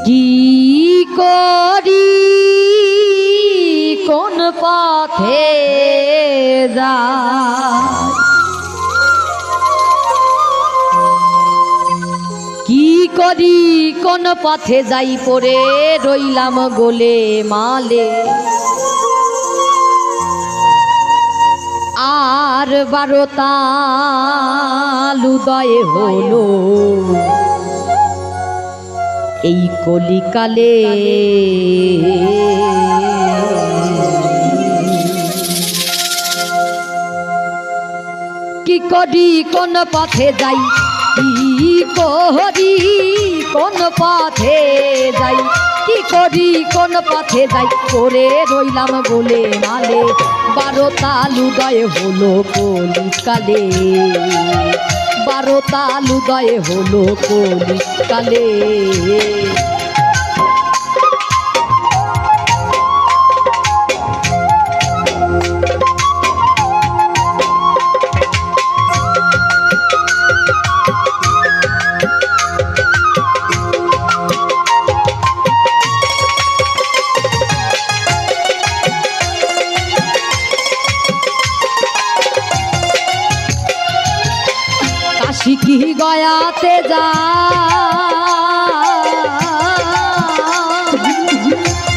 কি করি কোন পথে যাই, কি করি কোন পথে যাই, পড়ে রইলাম গোলে মালে। আর 12 তাল উদয় হলো এই কলিকালে। কি করি কোন পথে যাই, কি করি কোন পথে যাই, কি করি কোন পথে যাই, করে রইলাম গোলে মালে। 12 তাল উদয় হলো কলিকালে, 12 তাল উদয় হলো কলিকালে। কি গয়াতে যা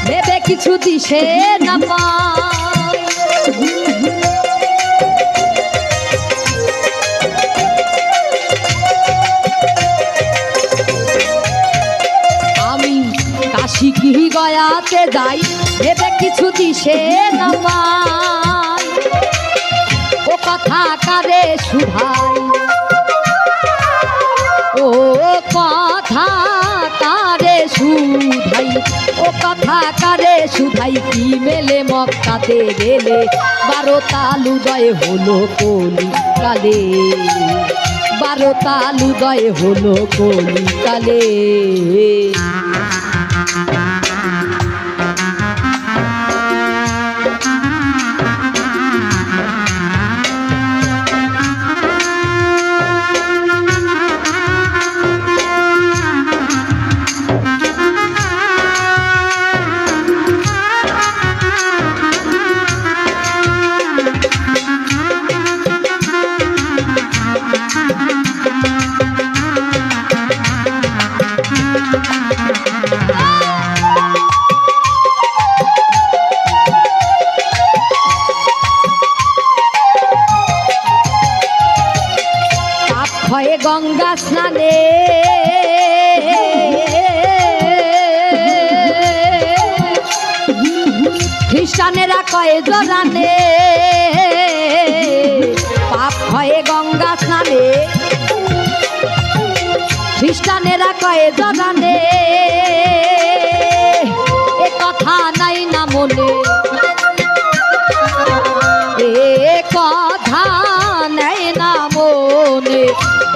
ভেবে কিছু দিশে না পাই, আমি কাশী কি গয়াতে যাই, ভেবে কিছু দিশে না পাই। ও কথা কারে শুধাই, ও কথা কারে শুধাই, ও কথা কারে শুধাই, কি মেলে মক্কাতে গেলে। 12 তাল উদয় হলো কলিকালে, 12 তাল উদয় হলো কলিকালে। হয় গঙ্গা স্নানে খ্রিস্টানেরা কয় জোরানে, পাপ হয় গঙ্গা স্নানে খ্রিস্টানেরা কয় জোরানে। এ কথা নাই না মনে, এ কথা নাই না মনে,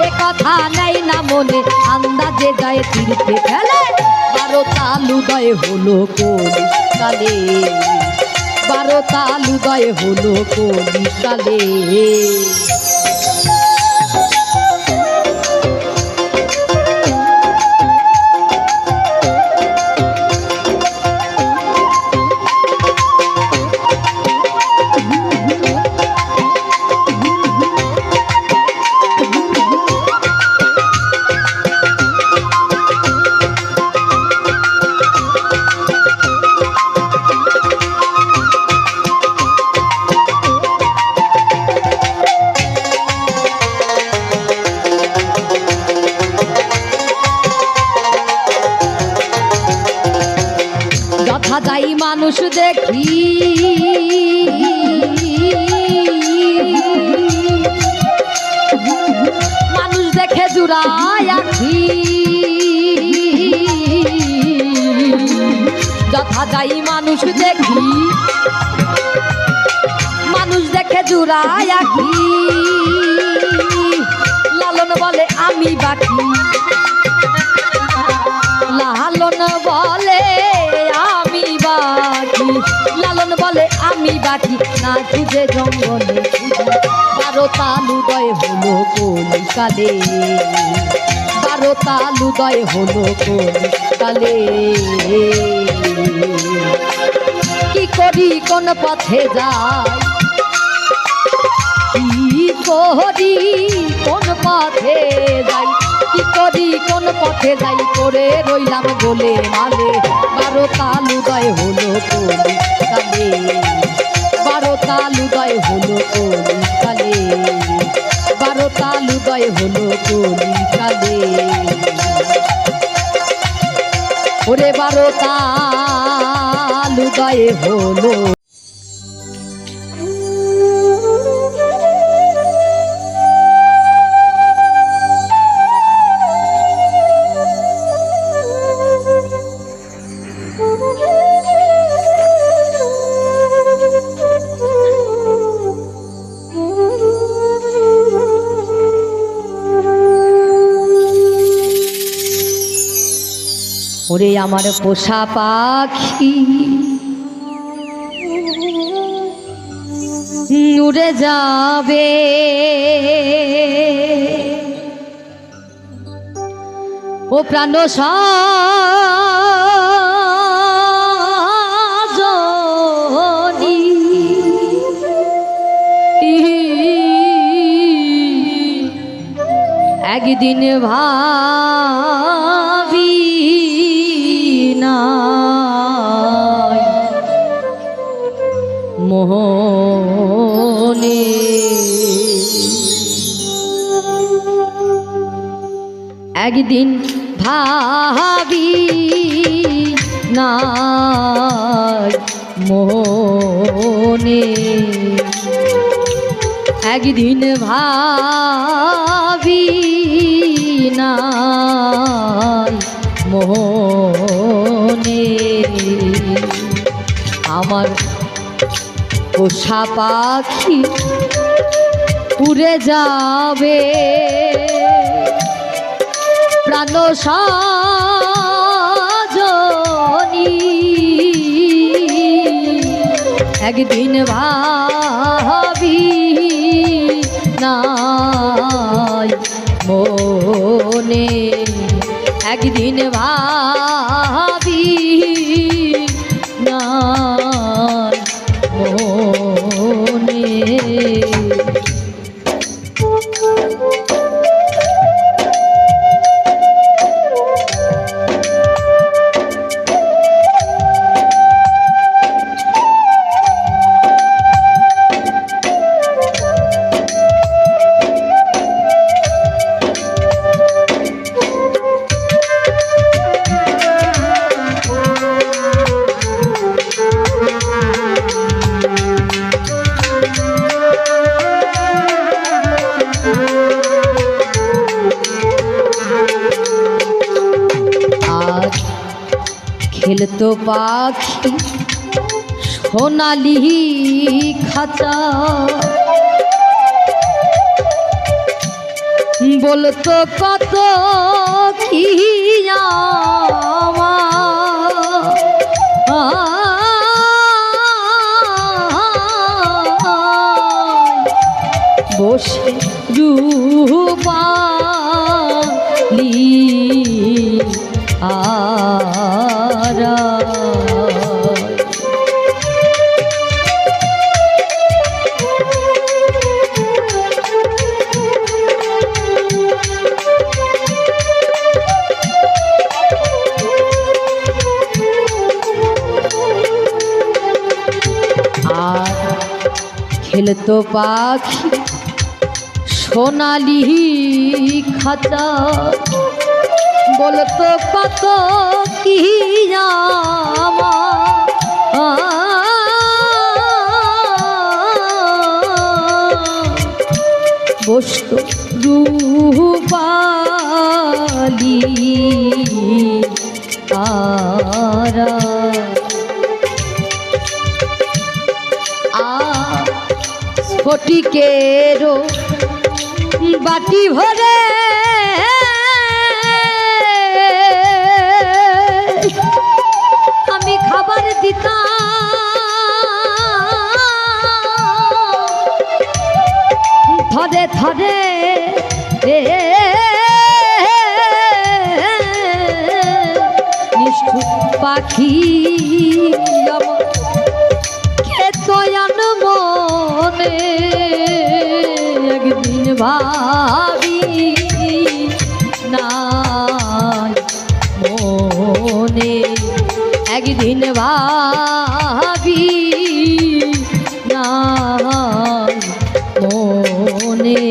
এ কথা নাই না মনে, আন্দাজে যায় তীর্থে ফেলে। 12 তাল উদয় হলো কলিকালে, 12 তাল উদয় হলো কলিকালে। যাই মানুষ দেখি, মানুষ দেখে জুড়ায় আখি, যথা যাই মানুষ দেখি, মানুষ দেখে জুড়ায় আখি। লালন বলে আমি বাকি, লালন বলে আমি বাকি, লালন বলে আমি বাকি না খুঁজে জঙ্গলে খুঁজি 12 তাল উদয় হলো কলিকালে 12 তাল উদয় হলো কলিকালে কি করি কোন পথে যাই কি করি কোন পথে যাই কি করি কোন পথে যাই করে রইলাম গোলে মালে 12 তাল উদয় হলো কলিকালে 12 তাল উদয় হলো কলিকালে 12 তাল উদয় হলো কলিকালে ওরে 12 তাল উদয় হলো ওরে আমার পোষা পাখি উড়ে যাবে ও প্রাণ সজনী একদিন ভাবি মোহনে একদিন ভাবি নাই মোহনে একদিন ভাবি নাই মোহনে আমার পোষা পাখি উড়ে যাবে প্রাণ সজনী একদিন ভাবি নাই মনে একদিন ভাবি নাই মনে খেলতো পাখি সোনালি খাঁচা বলতো কত কি বসে রূপালি আরা আর খেলতো পাখি সোনালি খাঁচা বলতো কত কি বসত রূপালি আরা স্ফটিকেরও বাটি ভরে আমি খাবার দিতাম ধরে নিষ্ঠুর পাখি আমার খেতয়ান মনে একদিন ভাবি না মনে একদিন ভাবি না মনে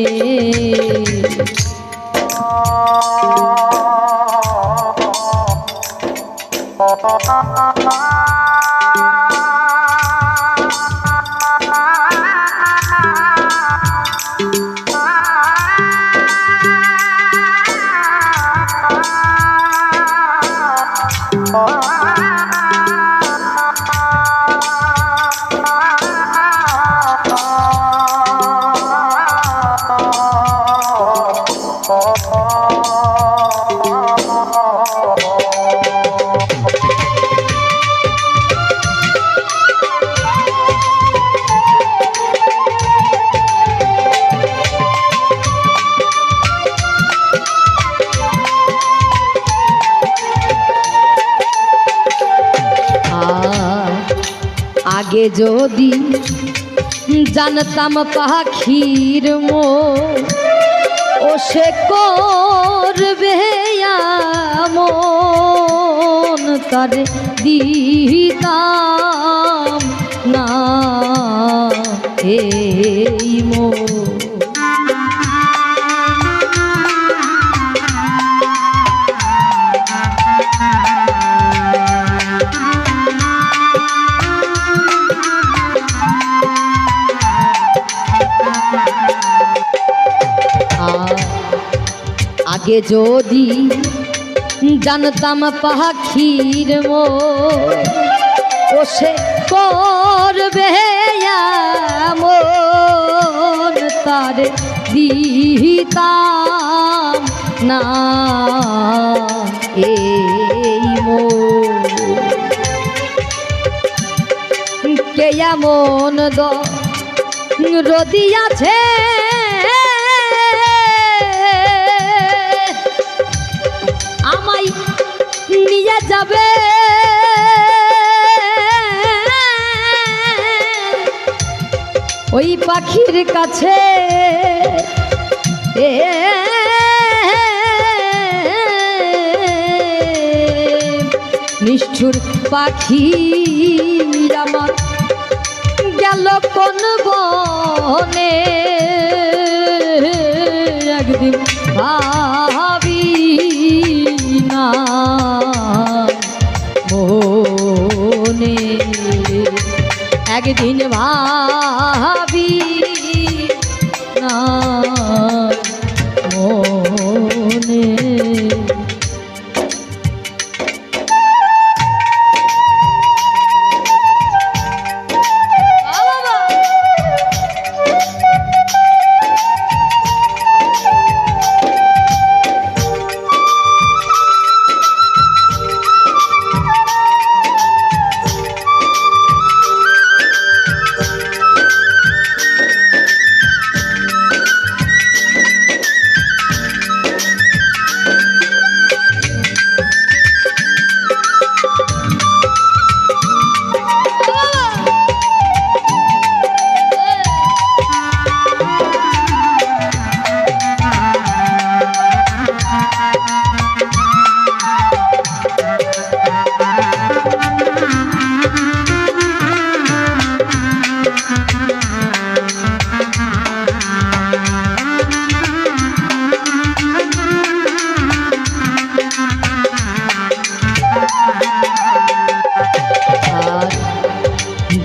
আগে যদি জানতাম পাখির ও সে করবে মন তার দিতাম না এই মন আগে যদি জানতাম পাখির ও সে করবে মন তার দিতাম না এই মন কে এমন রদিয়াছে নিয়ে যাবে ওই পাখির কাছে নিষ্ঠুর পাখি আমার গেল কোন বনে একদিন ভাবি না মনে একদিন ভাবি না মনে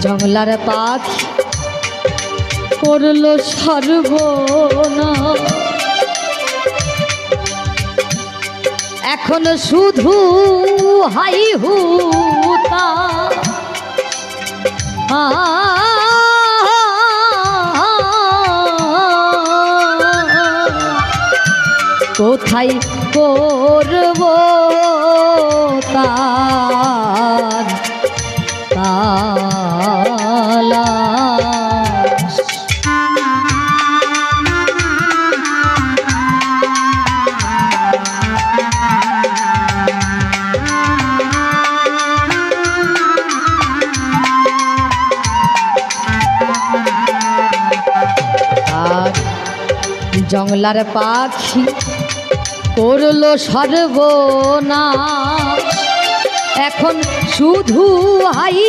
জংলার পাখি করলো সর্বনাশ এখন শুধু হাই হুতা কোথায় করব তার তালাশ জংলার পাখি করলো সর্বনাশ, এখন শুধু হাই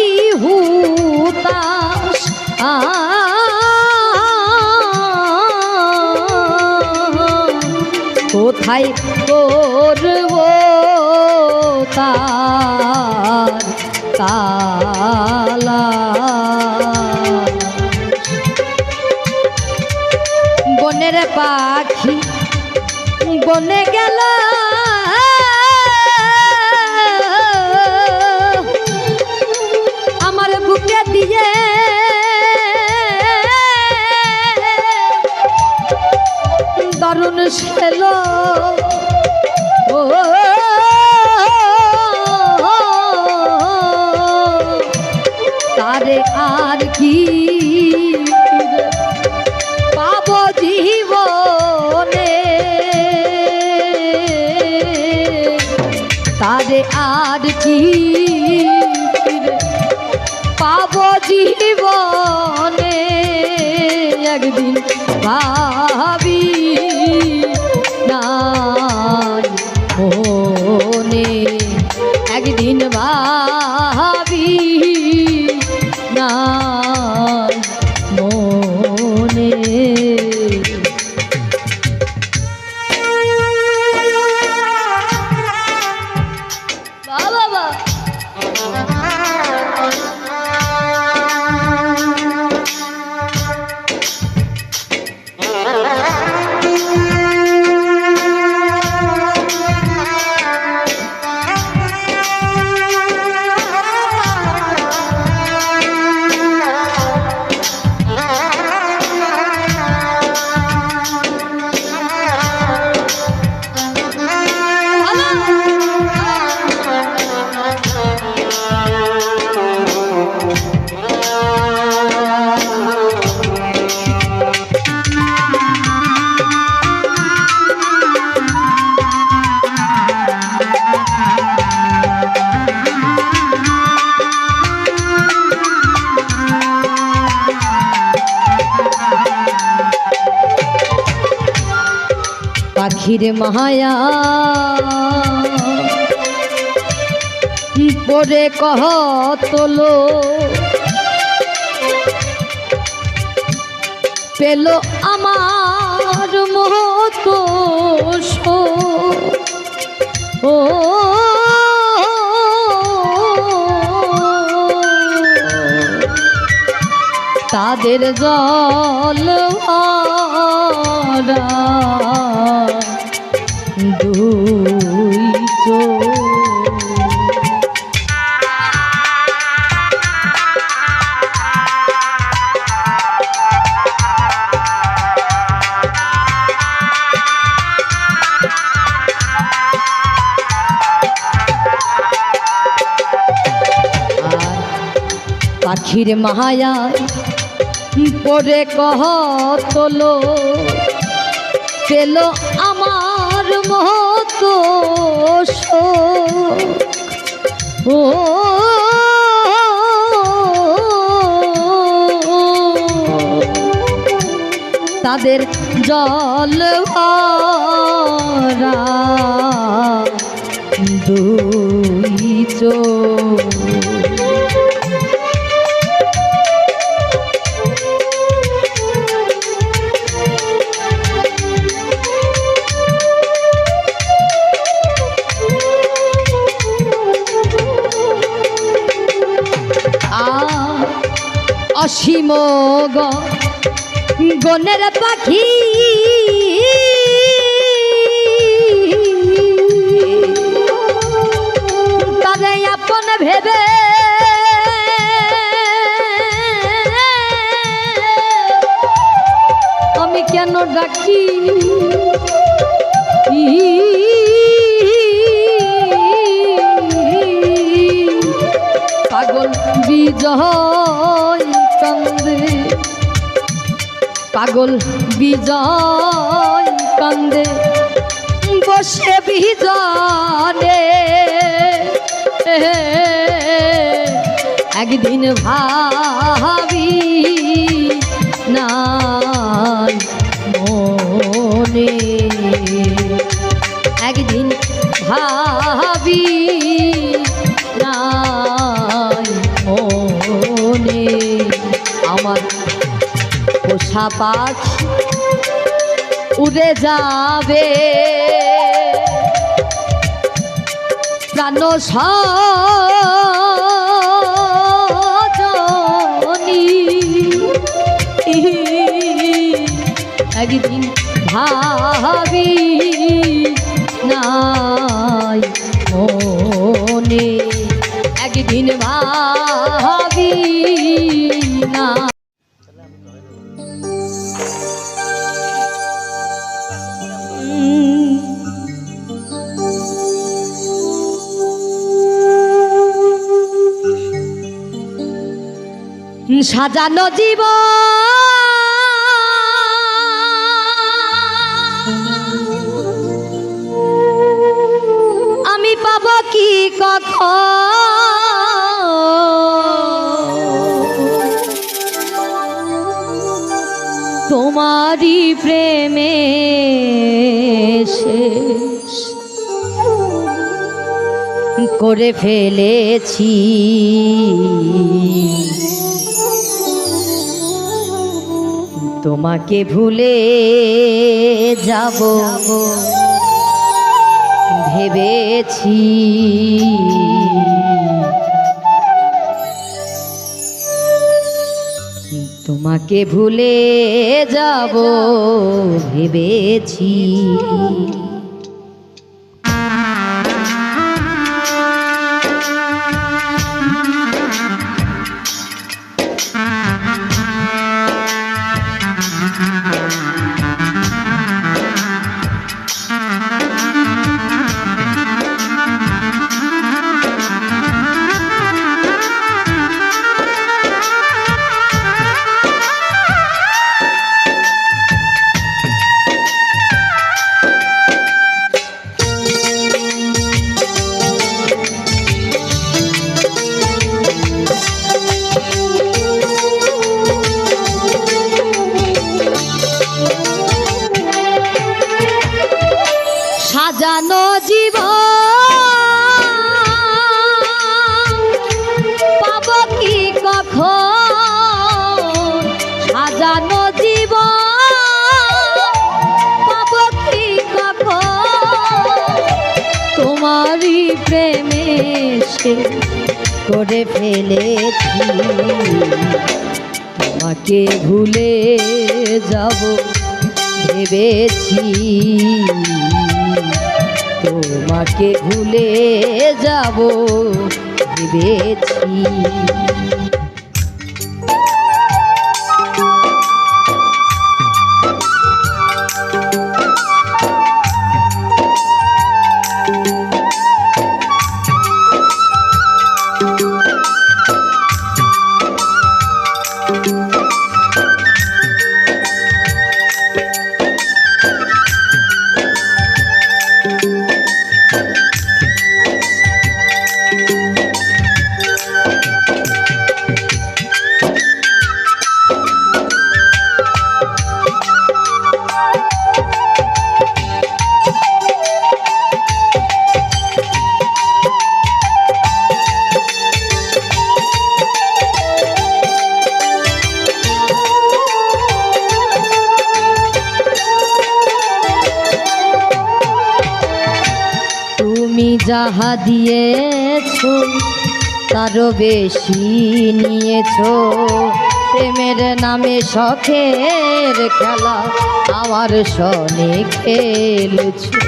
হুতাশ। কোথায় করব তার তালা, বনের পাখি বনে গেল আমার বুকে দিয়ে, দারুণ ছিল ও তারে আর কি পাবো জীবনে, তারে আর কি পাবো জীবনে। একদিন ভাবি নাই মনে, একদিন ভাবি নাই মনে। বাবা পাখির মায়া পরে কহ তোলো, পেল আমার মতো ও তাদের জল দুই চোখ। পাখির মায়ায় পরে কহ তোলো, পেল আমার মতো ও তাদের জল ভরা দুই চোখ। অসীম গনের পাখি তারে আপন ভেবে আমি কেন ডাকি, পাগল বিজয় কান্দে, পাগল বিজয় কান্দে বসে বিজনে। একদিন ভাবি নাই আমার পোষা পাখ উড়ে যাবে প্রাণ সজনী একদিন ভাবি নাই মনে একদিন ভাবি না সাজানো জীবন আমি পাব কি কখন তোমারি প্রেমে শেষ করে ফেলেছি তোমাকে ভুলে যাব ভেবেছি তোমাকে ভুলে যাব ভেবেছি সাজানো জীবন পাব কি কখন সাজানো জীবন পাব কি কখন তোমারই প্রেমে সে করে ফেলেছি তোমাকে ভুলে যাব ভেবেছি তোমাকে ভুলে যাব ভেবেছি তুমি যাহা দিয়েছো তারও বেশি নিয়েছো প্রেমের নামে শখের খেলা আমার সনে খেলছো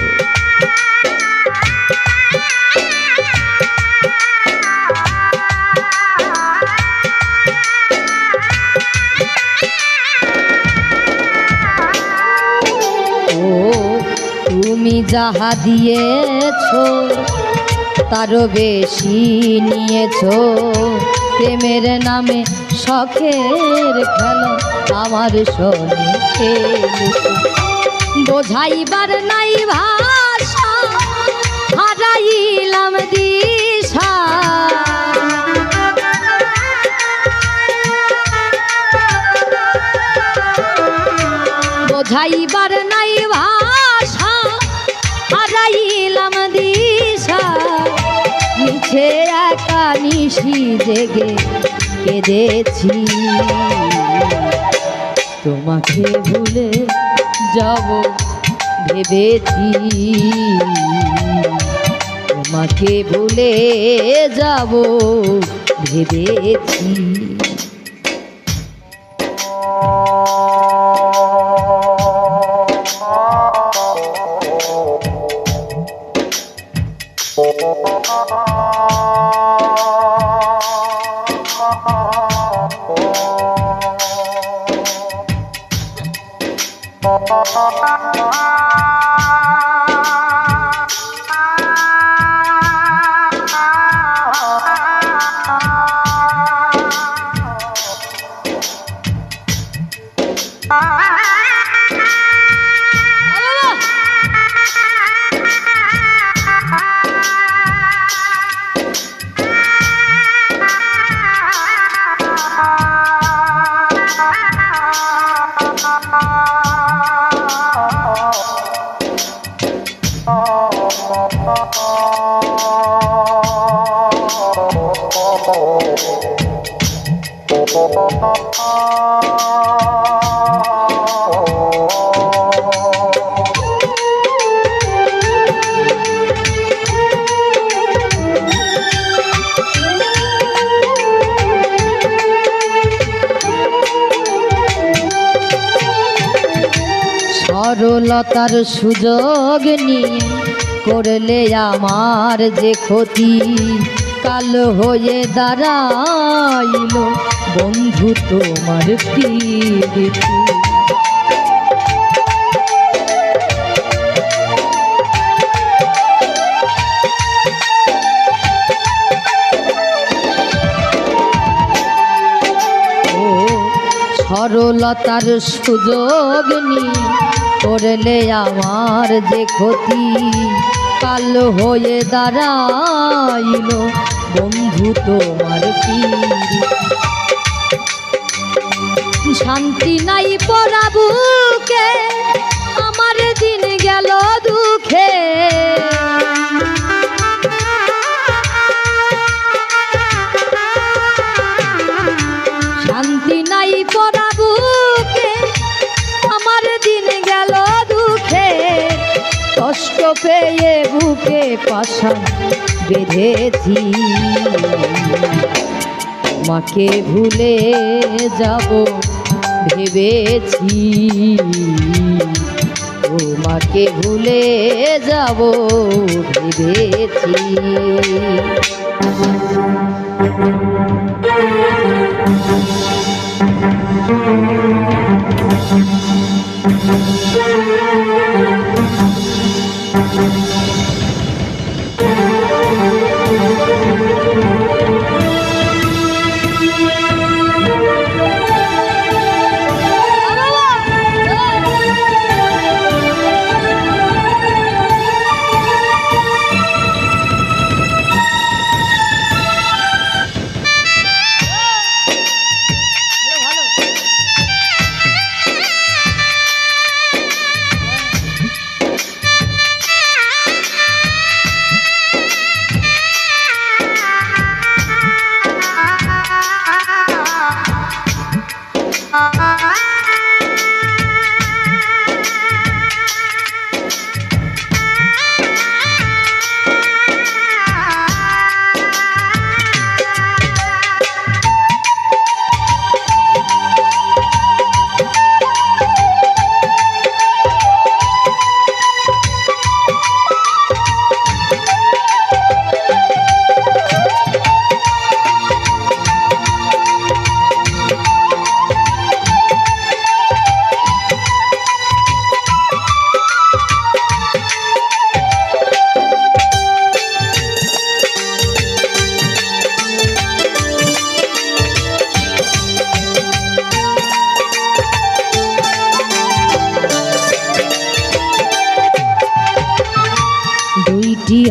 তুমি যাহা দিয়েছো তারও বেশি নিয়েছো প্রেমের নামে শখের খেলা আমার সনে খেলছো বোঝাইবার নাই ভাষা হারাইলাম দিশা বোঝাইবার নাই ভাষা হারাইলাম দিশা নিচে একা নিশি জেগে কেঁদেছি তোমাকে ভুলে যাব ভেবেছি তোমাকে ভুলে যাব ভেবেছি সরলতার সুযোগ নিয়ে করলে আমার যে ক্ষতি কাল হয়ে দাঁড়াইল বন্ধু তোমার প্রীতি সরলতার সুযোগ নিয়ে করলে আমার যে ক্ষতি কাল হয়ে দাঁড়াইল বন্ধু তোমার প্রীতি শান্তি নাই পরাবুকে আমার দিন গেল দুঃখে শান্তি নাই পরাবুকে আমার দিন গেল দুঃখে কষ্ট পেয়ে বুকে পাশা বেঁধেছি তোমাকে ভুলে যাব ভেবেছি তোমাকে ভুলে যাব ভেবেছি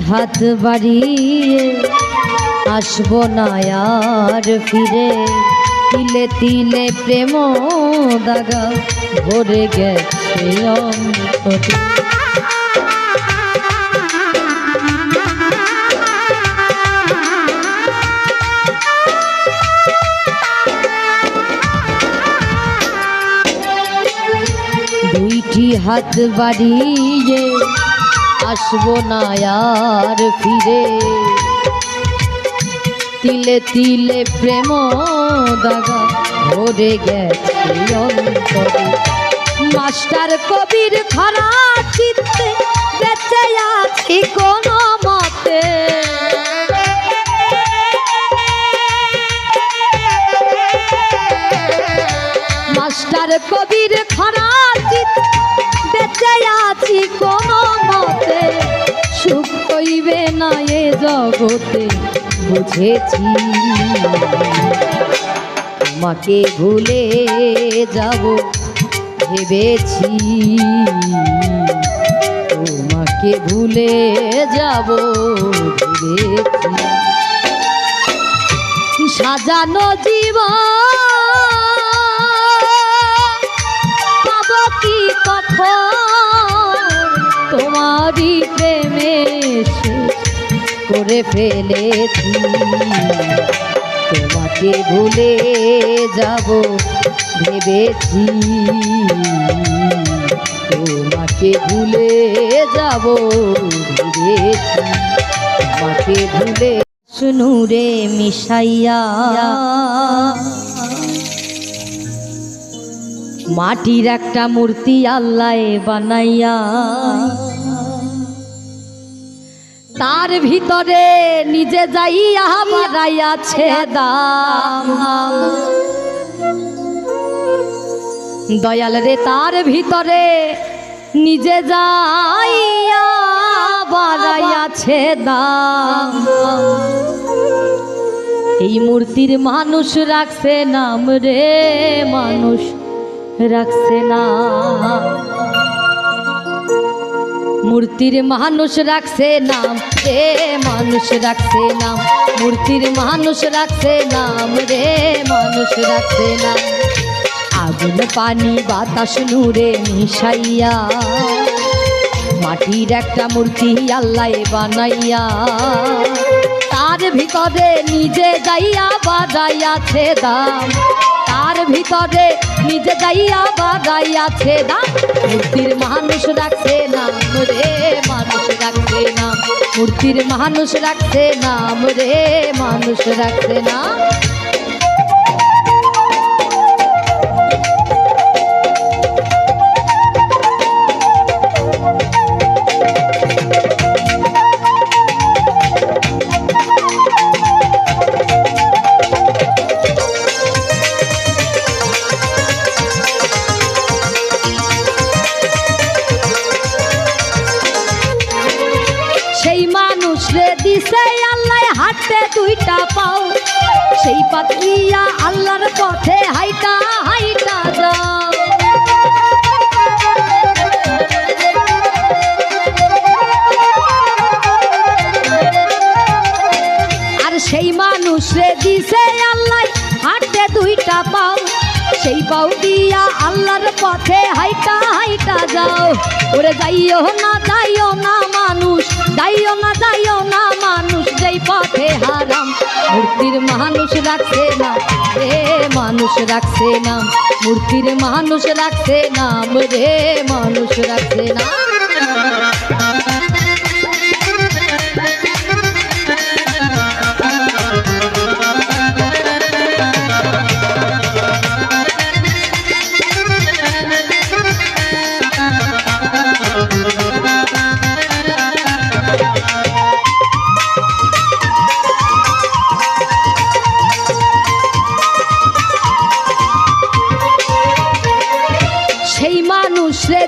হাত বাড়িয়ে আসবো না আর ফিরে তিলে তিলে প্রেম দাগা ভরে গেছে অন্তরে দুইটি হাত বাড়িয়ে আসবো না আর ফিরে, তিলে তিলে প্রেম দাগা ভরে গেছে অন্তরে। মাস্টার কবির খরা চিত্তে বেঁচে আছি কোনো মতে, মাস্টার কবির খরা চিত্তে বেঁচে আছি কোনো মতে, সুখ হইবে না এ জগতে বুঝেছি। তোমাকে ভুলে যাব ভেবেছি, তোমাকে ভুলে যাব ভেবেছি। সাজানো জীবন পাব কি কখন, তোমারই প্রেমে শেষ করে ফেলেছি। তোমাকে ভুলে যাব ভেবেছি, তোমাকে ভুলে যাব ভেবেছি, তোমাকে ভুলে। সুনুরে মিশাইয়া মাটির একটা মূর্তি আল্লাহ বানাইয়া, তার ভিতরে নিজে যাইয়া বাড়াইয়াছে দাম। দয়াল রে তার ভিতরে নিজে যাইয়া বাড়াইয়াছে দাম। এই মূর্তির মানুষ রাখছে নাম রে, মানুষ রাখছে না। মূর্তির মানুষ রাখছে নাম রে, মানুষ রাখছে নাম। মূর্তির মানুষ রাখছে নাম রে, মানুষ রাখছে নাম। আগুন পানি বাতাস নূরে মিশাইয়া মাটির একটা মূর্তি আল্লাহ বানাইয়া, তার ভিতরে নিজে যাইয়া বাজাইয়াছে দাম। তার ভিতরে নিজে যাইয়া বাজাইয়াছে দাম। মূর্তির মানুষ রাখছে নাম রে, মানুষ রাখছে নাম। মূর্তির মানুষ রাখছে নাম রে, মানুষ রাখছে নাম। দিছে আল্লাহ হাতে দুইটা পাও, সেই পাতিয়া আল্লাহর পথে হাইটা হাইটা যাও। আর সেই মানুষ রে দিছে আল্লাহ হাতে দুইটা পাও, সেই পাও দিয়া আল্লাহর পথে হাইটা হাইটা যাও। ওরে যাইও না মানুষ, যাইও না মানুষ, যেই পথে হারাম। মূর্তির মানুষ রাখছে না রে, মানুষ রাখছে নাম। মূর্তির মানুষ রাখছে নাম রে, মানুষ রাখছে না।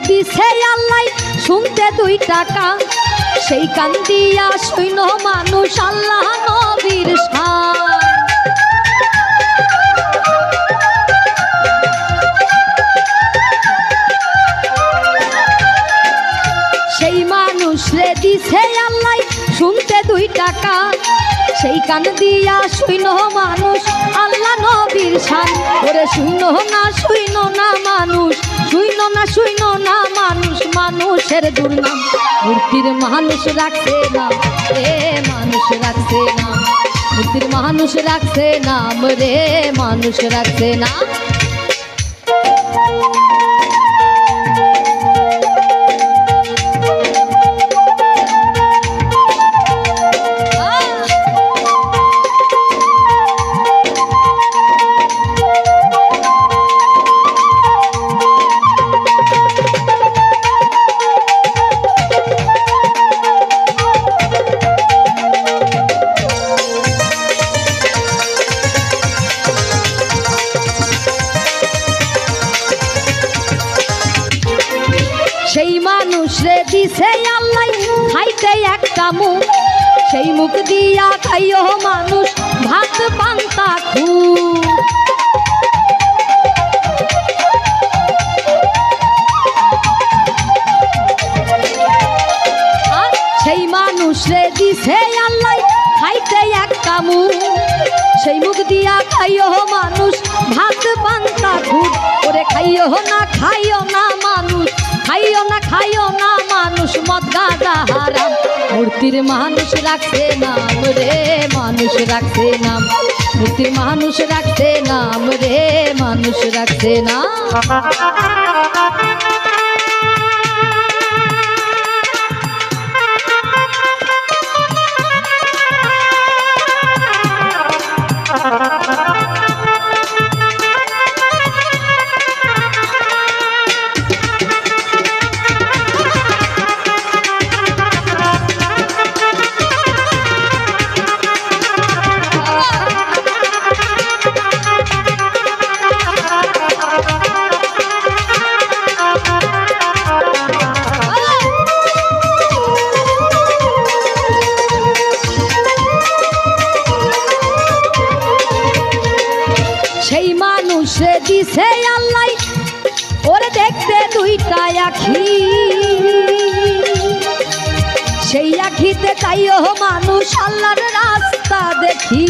দিছে আল্লাহ শুনতে দুই টাকা, সেই কান দিয়া শৈন মানুষ আল্লাহ নবীর শান। সেই মানুষ রে দিছে আল্লাহ শুনতে দুই টাকা, সেই কান দিয়া শৈন মানুষ আল্লাহ নবীর শান। ওরে শৈন না মানুষ, শৈন না মানুষ, মানুষের দুর্নাম। মূর্তির মানুষ রাখছে নাম রে, মানুষ রাখছে নাম। মূর্তির মানুষ রাখছে নাম রে, মানুষ রাখছে নাম। দিছে আল্লাহ খাইতে একটা মুখ, সেই মুখ দিয়া খাইও মানুষ ভাত পান্তা খুব। সেই মানুষ রে দিছে আল্লাহ খাইতে একটা মুখ, সেই মুখ দিয়া খাইও মানুষ ভাত পান্তা খুব। ওরে খাইও না মানুষ, খাইও না মানুষ মদ গাঁজা হারাম। মূর্তির মানুষ রাখছে নাম রে, মানুষ রাখছে নাম। মূর্তির মানুষ রাখছে নাম রে, মানুষ রাখছে নাম। সেই মানুষে দিছে আল্লাহ ওরে দেখতে দুইটা আখি, সেই আখিতে চাইও মানুষ আল্লাহর রাস্তা দেখি।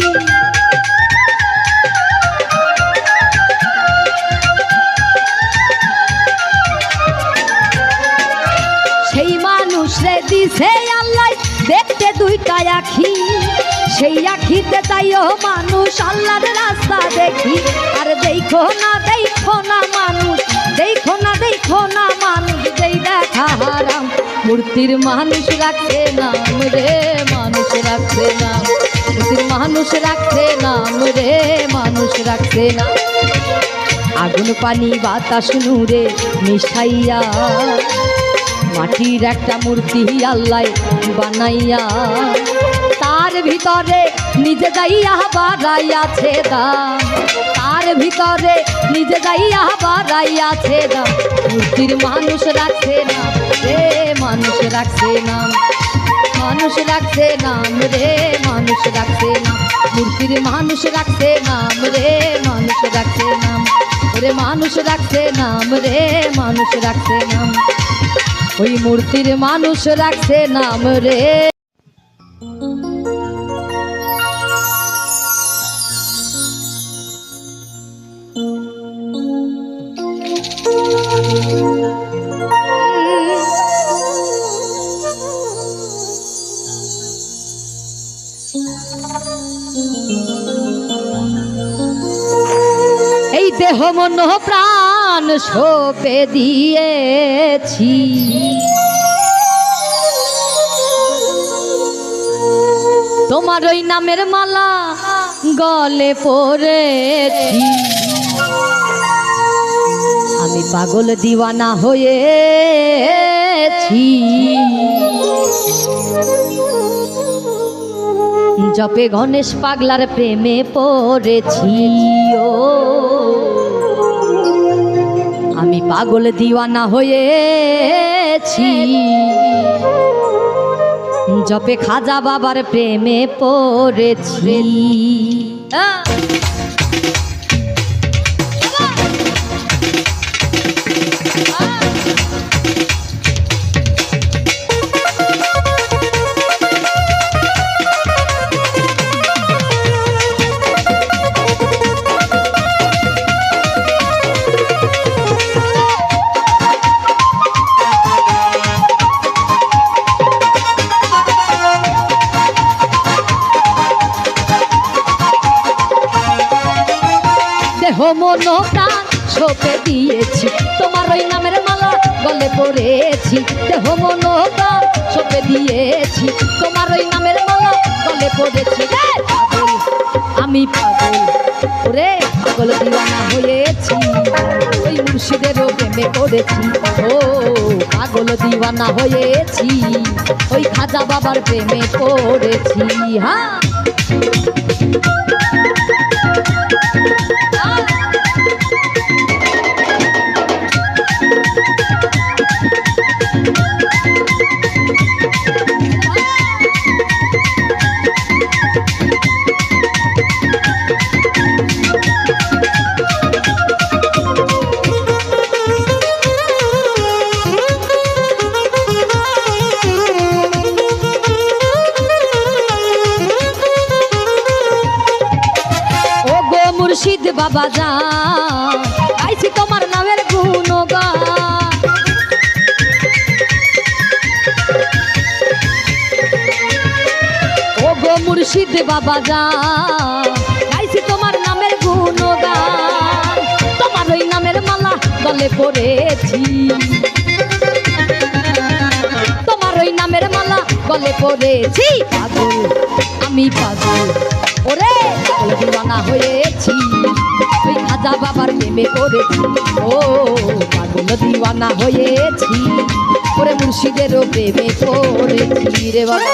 সেই মানুষে দিছে আল্লাহ দেখতে দুইটা আখি, সেই আখিতে চাইও মানুষ আল্লাহর রাস্তা দেখি। আর দেখো না মানুষ, দেখো না মানুষ, যেই দেখা হারাম। মূর্তির মানুষ রাখছে নাম রে, মানুষ রাখছে নাম। মূর্তির মানুষ রাখছে নাম রে, মানুষ রাখছে নাম। আগুন পানি বাতাস নূরে মিশাইয়া মাটির একটা মূর্তি আল্লাহ বানাইয়া, তার ভিতরে নিজে যাইয়া বাড়াইয়াছে দাম, তার ভিতরে নিজে যাইয়া বাড়াইয়াছে দাম। মূর্তির মানুষ রাখছে নাম রে, মানুষ রাখছে নাম। মানুষ রাখছে নাম রে, মানুষ রাখছে নাম। মূর্তির মানুষ রাখছে নাম রে, মানুষ রাখছে নাম। ওরে মানুষ রাখছে নাম রে, মানুষ রাখছে নাম। ওই মূর্তির মানুষ রাখছে নাম রে। এই দেহ মন প্রাণ সঁপে দিয়েছি, তোমার ওই নামের মালা গলে পড়েছি। আমি পাগল দিওয়ানা হয়েছি, জপে গণেশ পাগলার প্রেমে পড়েছি। ও আমি পাগল দিওয়ানা হয়েছি, জপে খাজা বাবার প্রেমে পড়েছি। মন প্রাণ সঁপে দিয়েছি, তোমার ওই নামের মালা গলে পড়েছি। দেহ মন প্রাণ সঁপে দিয়েছি, তোমার ওই নামের মালা গলে পড়েছি। পাগল আমি পাগল, ওরে পাগল দিওয়ানা হয়েছি, ওই মুর্শিদেরও প্রেমে পড়েছি। ও পাগল দিওয়ানা হয়েছি, ওই খাজা বাবার প্রেমে পড়েছি। হ্যাঁ বাবা যান গাইছি তোমার নামের গুণগান ও গো মুর্শিদ বাবা যান গাইছি তোমার নামের গুণগান তোমার ওই নামের মালা গলে পড়েছি তোমার ওই নামের মালা গলে পড়েছি পাগল আমি পাগল ওরে পাগল দিওয়ানা হয়েছি ওই খাজা বাবার প্রেমে পড়েছি ও পাগল দিওয়ানা হয়েছি ওরে মুর্শিদেরও প্রেমে পড়েছি রে বাবা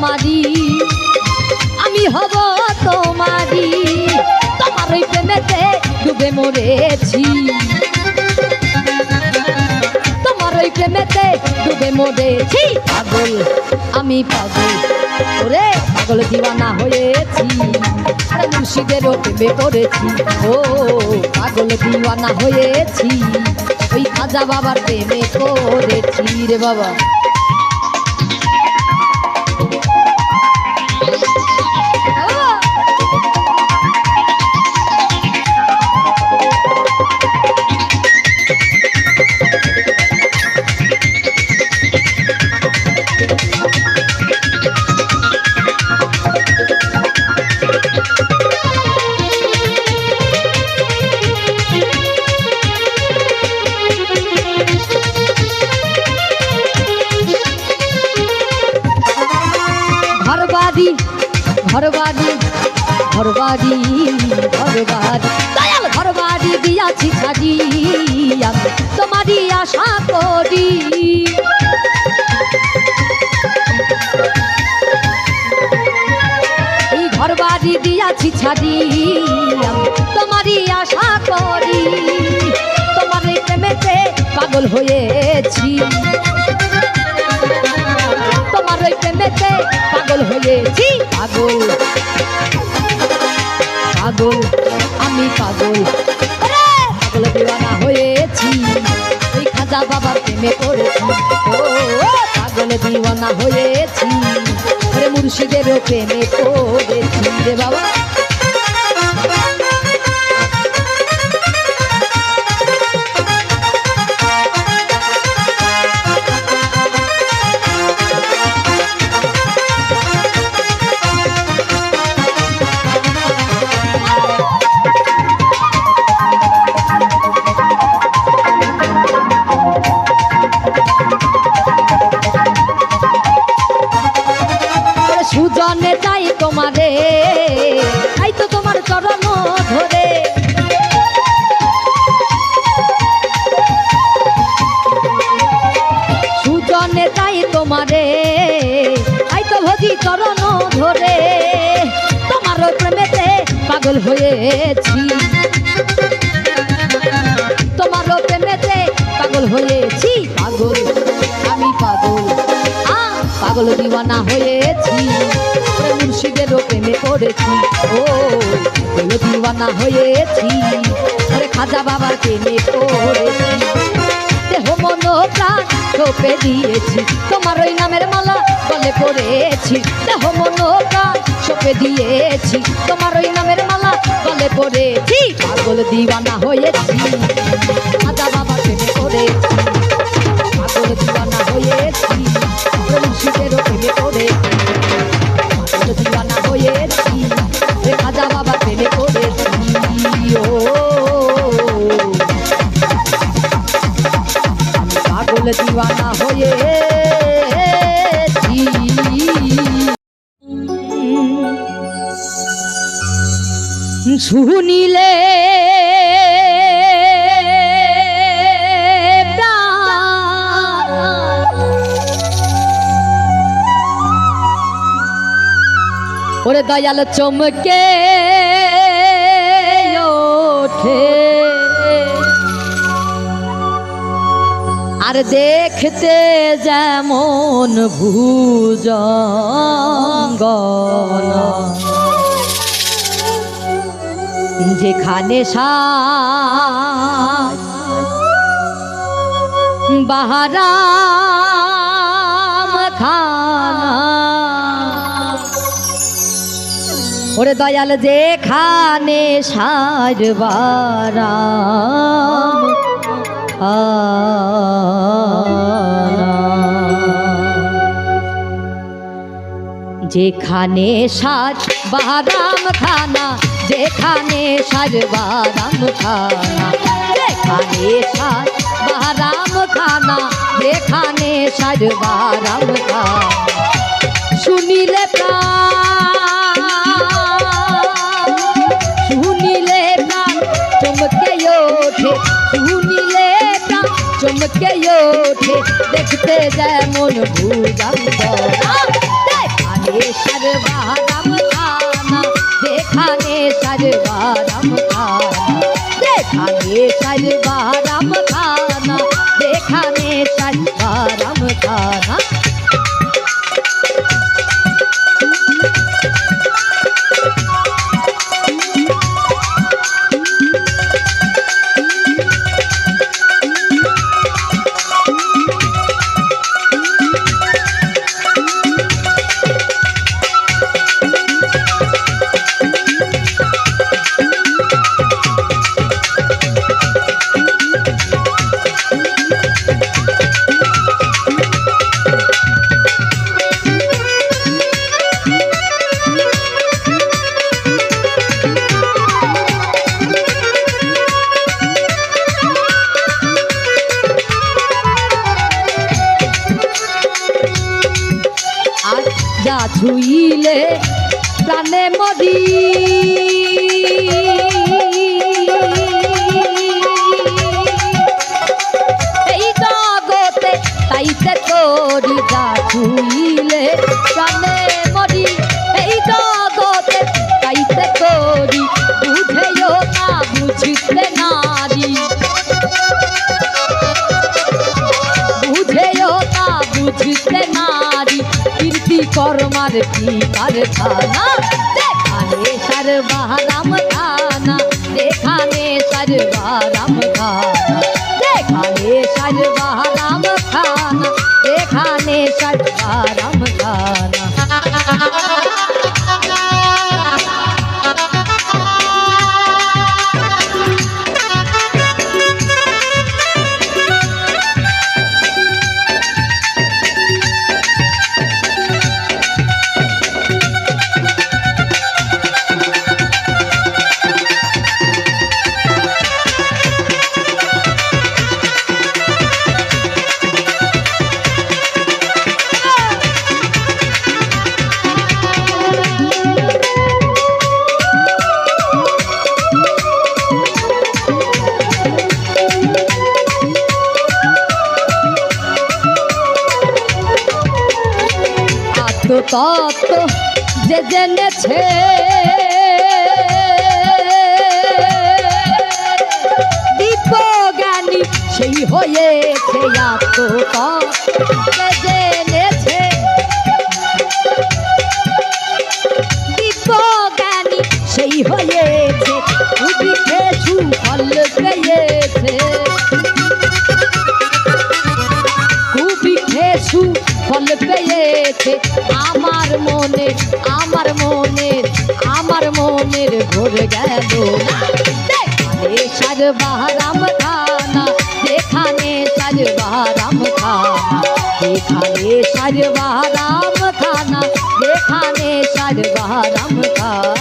আমারি আমি হব তোমারি তোমার ওই প্রেমেতে ডুবে মরেছি তোমার ওই প্রেমেতে ডুবে মরেছি পাগল আমি পাগল ওরে পাগল দিওয়ানা হয়েছি আরে মুর্শিদেরও প্রেমে পড়েছি ও পাগল দিওয়ানা হয়েছি ওই খাজা বাবার প্রেমে পড়েছি রে বাবা ঘরবাড়ি ঘরবাড়ি ঘরবাড়ি দয়াল ঘরবাড়ি দিয়াছি ছাড়ি আমি তোমারই আশা করি এই ঘরবাড়ি দিয়াছি ছাড়ি আমি তোমারই আশা করি তোমার প্রেমেতে পাগল হয়েছি তোমার ওই প্রেমেতে পাগল হয়েছি পাগল পাগল আমি পাগল পাগল দিওয়ানা হয়েছি ওই খাজা বাবার প্রেমে পড়েছি ও পাগল দিওয়ানা হয়েছি ওরে মুর্শিদেরও প্রেমে পড়েছি রে বাবা সুজনে চাই তোমারে তাই তো তোমার চরণ ধরে সুজনে চাই তোমারে তাই তো ভজি চরণ ধরে তোমার প্রেমেতে পাগল হয়েছি তোমার প্রেমেতে পাগল হয়েছি পাগল আমি পাগল পাগল দিওয়ানা হয়েছি মুর্শিদেরও প্রেমে পড়েছি ও পাগল দিওয়ানা হয়েছি খাজা বাবার প্রেমে পড়েছি দেহ মন প্রাণ ছোপে দিয়েছি তোমার ওই নামের মালা গলে পড়েছি দেহ মন প্রাণ ছোপে দিয়েছি তোমার ওই নামের মালা গলে পড়েছি পাগল দিওয়ানা হয়েছি খাজা বাবার প্রেমে পড়েছি পাগল দিওয়ানা হয়েছি মুর্শিদেরও প্রেমে পড়েছি পাগল দিওয়ানা হয়েছি খাজা বাবা প্রেমে পড়েছি ও পাগল শুনিলে ওরে দয়াল চমকে ওঠে আর দেখতে যেমন ভুজঙ্গনা যেখানে বাহারাম খানা ওরে দয়াল যেখানে সারবারাম যেখানে সাজ বারাম খানা যেখানে সাজ বারাম খানা যেখানে সাজ বারাম খানা যেখানে সাজ বারাম খানা শুনিলে প্রাণ শুনিলে প্রাণ চমকে ওঠে শুনিলে প্রাণ চমকে ওঠে দেখতে যেমন ভুজঙ্গনা সর্বারাম খানা যেখানে সর্বারাম খানা যেখানে সর্বারাম খানা যেখানে সর্বারাম খানা যা ছুইলে প্রাণে মরি এই জগতে তাইতে করি যা ছুইলে প্রাণে মরি এই জগতে তাইতে করি বুঝেও না বুঝতে নারী বুঝেও না বুঝতে নারী কীর্তি কর্মার কি কারখানা যেখানে সর্বারাম খানা যেখানে সর্বারাম খানা যেখানে সর্বারাম খানা যেখানে সর্বারাম খানা তত্ত্ব যে জেনেছে দিব্যজ্ঞানী সেই হয়েছে আত্মতত্ত্ব যে জেনেছে দিব্যজ্ঞানী সেই হয়েছে বুঝিতে সুফল পেয়েছে ফল পেয়েছে আমার মনে আমার মনের আমার মনের ভোর গেল যেখানে সর্বারাম খানা যেখানে সর্বারাম খানা যেখানে সর্বারাম খানা যেখানে সর্বারাম খানা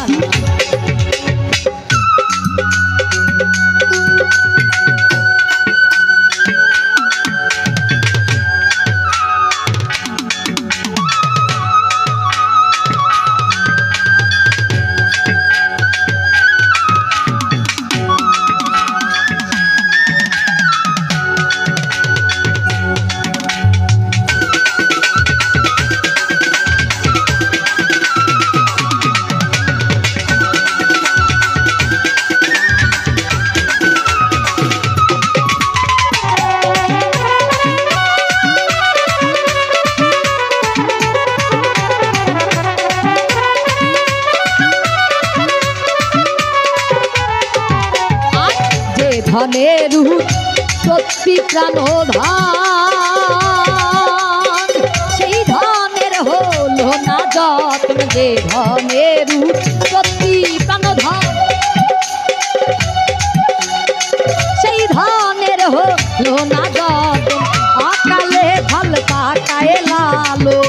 ধনের সত্যি প্রাণধান সেই ধনের হলো না যত্ন যে ধনের সত্যি প্রাণধান সেই ধনের হলো না যত্ন অকালে ফল পাকায় লালো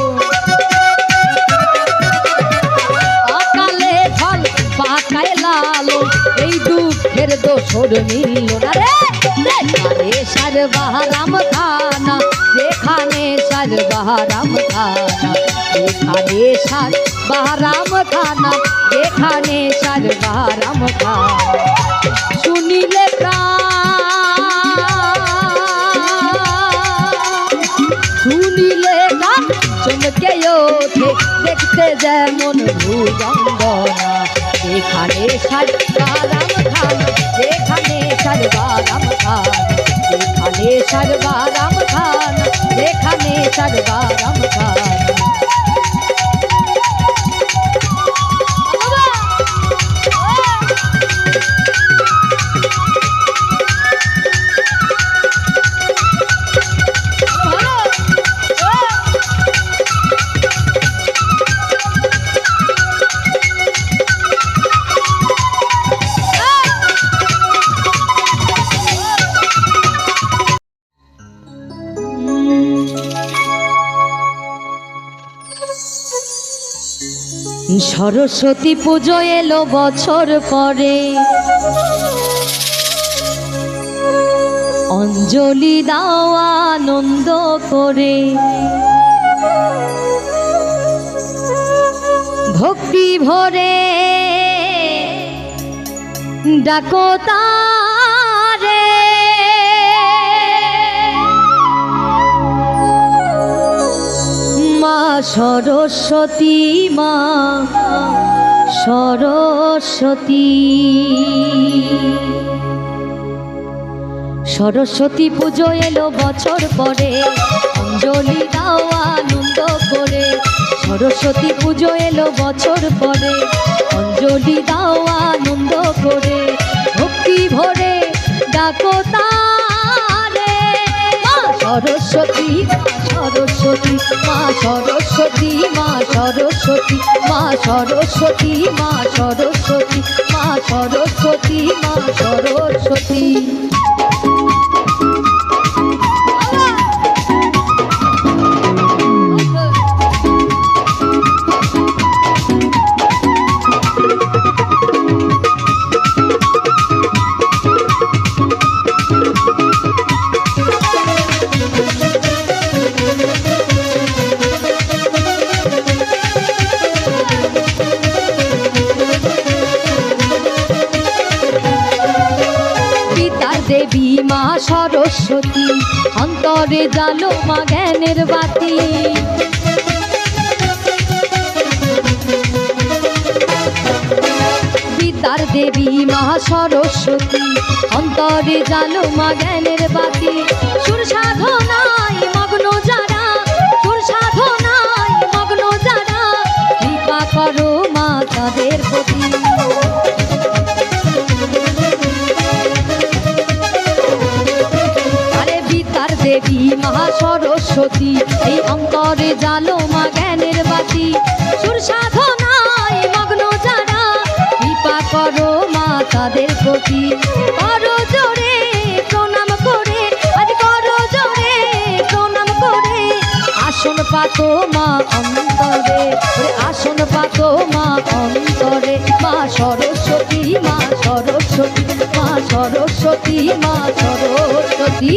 অকালে ফল পাকায় লালো এই দুঃখের দোষর মিলল না রে যেখানে সর্বহারাম খানা যেখানে সর্বহারাম খানা যেখানে সর্বহারাম খানা যেখানে সর্বহারাম খানা শুনিলে শুনিলে গান চমকে ওঠে দেখতে যেমন ভুজঙ্গনা যেখানে সর্বহারাম খানা যেখানে সর্বহারাম খানা যেখানে সর্বহারাম খানা যেখানে সর্বহারাম খানা সরস্বতী পুজো এলো বছর পরে অঞ্জলি দাও আনন্দ করে ভক্তি ভরে ডাকো তারে মা সরস্বতী মা সরস্বতী সরস্বতী পুজো এলো বছর পরে অঞ্জলি দাও আনন্দ করে সরস্বতী পুজো এলো বছর পরে অঞ্জলি দাও আনন্দ করে ভক্তি ভরে ডাকো তারে মা সরস্বতী সরস্বতী মা সরস্বতী মা সরস্বতী মা সরস্বতী মা সরস্বতী মা সরস্বতী মা সরস্বতী দেবী মা সরস্বতী অন্তরে জালো মা জ্ঞানের বাতি বিদ্যার দেবী মা সরস্বতী অন্তরে জালো মা জ্ঞানের বাতি সুর সাধনায় মগ্ন যারা সুর সাধনায় মগ্ন যারা কৃপা করো মা তাদের প্রতি দেবী মহা সরস্বতী এই অন্তরে জালো মা জ্ঞানের বাতি সুর সাধনায় মগ্ন যারা কৃপা করো মা তাদের প্রতি করো জোরে প্রণাম করে আজ করো জোরে প্রণাম করে আসন পাতো মা অন্তরে আসন পাতো মা অন্তরে মা সরস্বতী মা সরস্বতী মা সরস্বতী মা সরস্বতী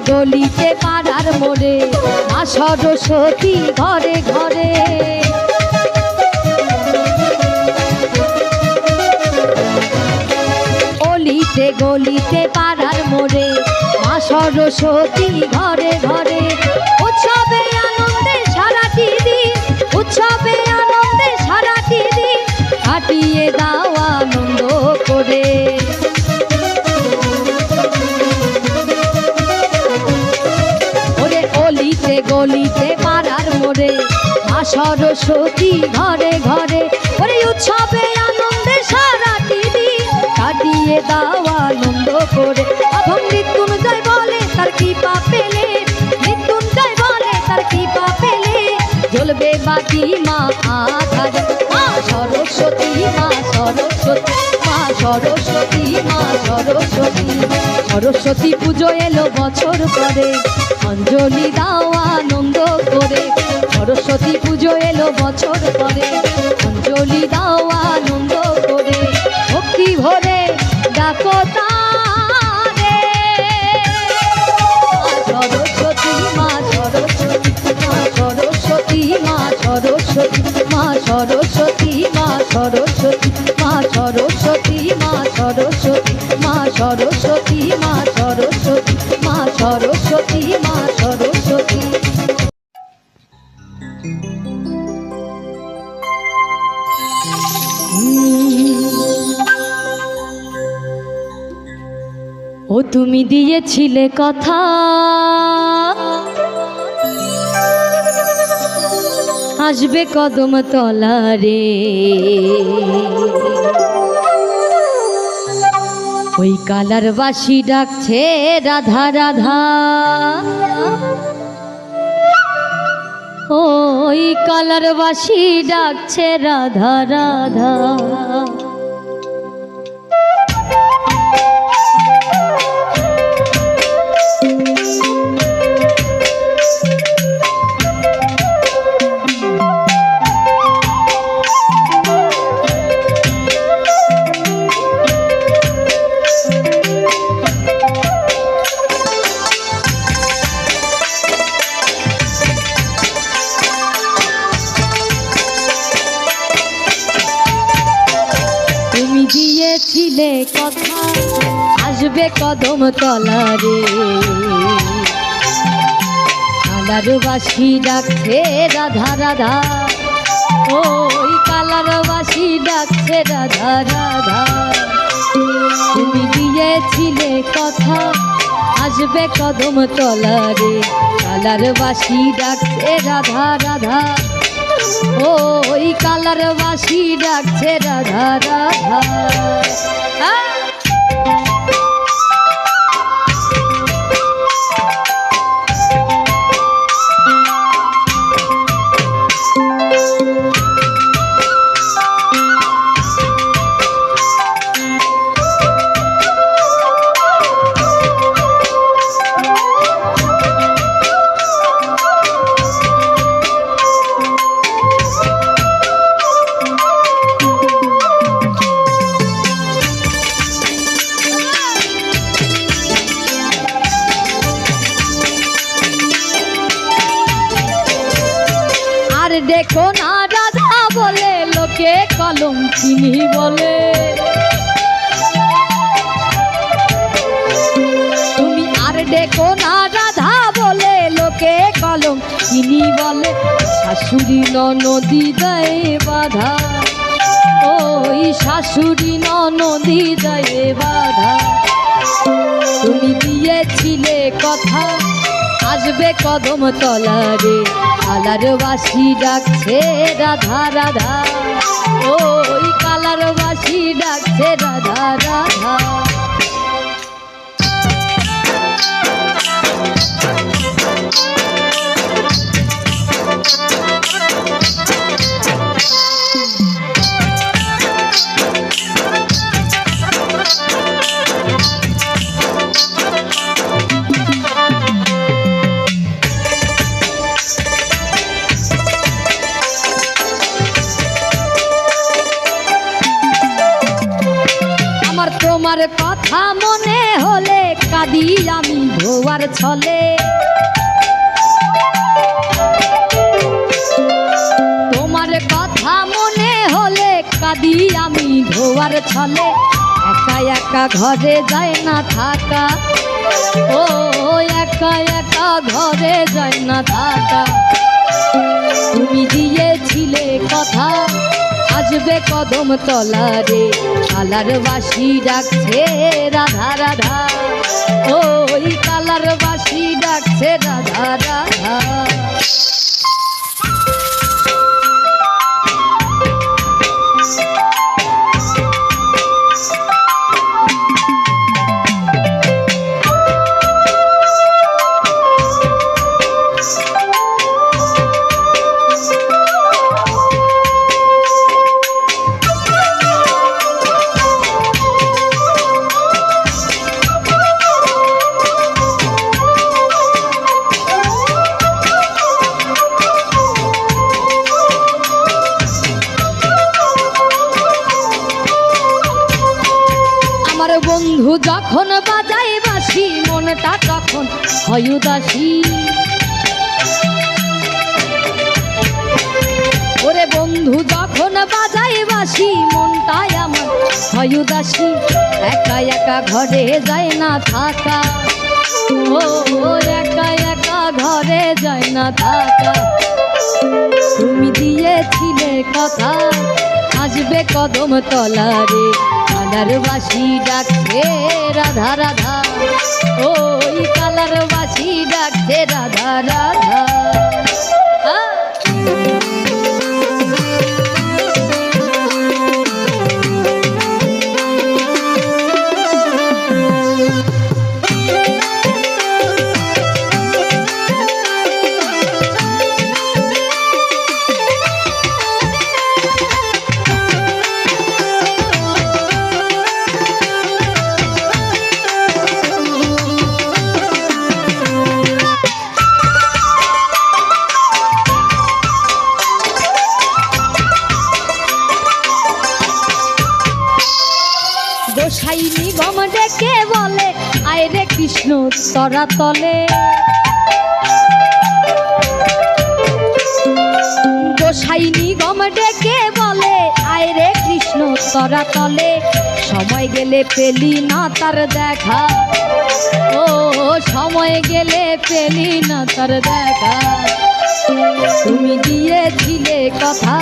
গলিতে পাড়ার মোড়ে মা সরস্বতী ঘরে ঘরে অলিতে গলিতে পাড়ার মোড়ে সরস্বতী ঘরে ঘরে উৎসবে আনন্দে সারাটি দিন, উৎসবে আনন্দে সারাটি দিন কাটিয়ে দাও আনন্দ করে। ওরে অলিতে গলিতে পাড়ার মোড়ে মা সরস্বতী ঘরে ঘরে, ওরে উৎসবে আনন্দে সারাটি দিন কাটিয়ে দাও আনন্দ করে। অধম মৃত্যুঞ্জয় বলে তার কৃপা পেলে, মৃত্যুঞ্জয় বলে তার কৃপা পেলে জ্বলবে বাকি মা আধার। মা সরস্বতী, মা সরস্বতী, মা সরস্বতী, মা সরস্বতী। সরস্বতী পুজো এলো বছর পরে অঞ্জলি দাও আনন্দ করে। সরস্বতী পুজো এলো বছর পরে অঞ্জলি দাও আনন্দ করে। ভক্তি ভরে ডাকো তারে সরস্বতী, মা সরস্বতী, মা সরস্বতী, মা সরস্বতী, মা সরস্বতী, মা সরস্বতী, মা সরস্বতী, মা সরস্বতী, মা সরস্বতী, মা সরস্বতী, মা সরস্বতী, মা সরস্বতী। ও তুমি দিয়েছিলে কথা আসবে কদম তলারে, ওই কালার বাসি ডাকছে রাধা রাধা, ওই কালার বাসি ডাকছে রাধা রাধা। দিয়েছিলে কথা আসবে কদম তলারে, কালার বাসি ডাকছে রাধা রাধা, ওই কালার বাসি ডাকছে রাধা রাধা। তুমি দিয়েছিলে কথা আসবে কদম তলারে, কালার বাসি ডাকছে রাধা রাধা, ওই কালার বাসি ডাকছে রাধা রাধা। দেখো না রাধা বলে লোকে কলম চিনি বলে, তুমি আর দেখো না রাধা বলে লোকে কলম চিনি বলে। শাশুড়ি ননদি দেয় বাধা, ওই শাশুড়ি ননদি দেয় বাধা। তুমি দিয়েছিলে কথা আসবে কদম তলারে, কালার বাসি ডাকছে রাধা রাধা, ওই কালার বাসি ডাকছে রাধা রাধা। তোমার কথা মনে হলে কাঁদি আমি ধোয়ার ছলে, তোমার কথা মনে হলে কাঁদি আমি ধোয়ার ছলে। একা একা ঘরে যায় না থাকা, ও একা একা ঘরে যায় না থাকা, তুমি দিয়েছিলে কথা আসবে কদম তলারে, কালার বাসি ডাকছে রাধা রাধা, ওই কালার বাসি ডাকছে রাধা রাধা। বন্ধু যখন বাজাই বাঁশি মনটা তখন হয় উদাসী, ওরে বন্ধু যখন বাজাই বাঁশি মনটাই আমার হয় উদাসী, একা একা ঘরে যায় না থাকা, ও একা একা ঘরে যায় না থাকা, তুমি দিয়েছিলে কথা আসবে কদম তলারে, কালার বাসি ডাকছে রাধা রাধা, ওই কালার বাসি ডাকছে রাধা রাধা। গোসাই নিগম ডেকে বলে আয় রে কৃষ্ণ তরা তলে, গোসাই নিগম ডেকে বলে আয় রে কৃষ্ণ তরা তলে, সময় গেলে পেলি না তার দেখা, ও সময় গেলে পেলি না তার দেখা, তুমি দিয়েছিলে কথা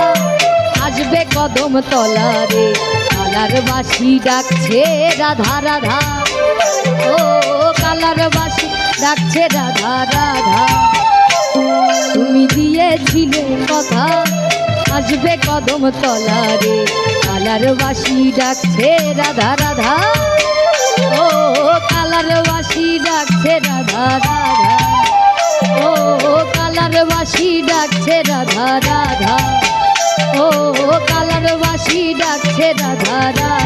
আসবে কদম তলারে, কালার বাসি ডাকছে রাধা রাধা, ও কালার বাসি ডাকছে রাধা রাধা, তুমি দিয়েছিলে কথা আসবে কদম তলারে, কালার বাসি ডাকছে রাধা রাধা, ও কালার বাসি ডাকছে রাধা রাধা, ও কালার বাসি ডাকছে রাধা রাধা, ও কালার বাসি ডাকছে রাধা রাধা।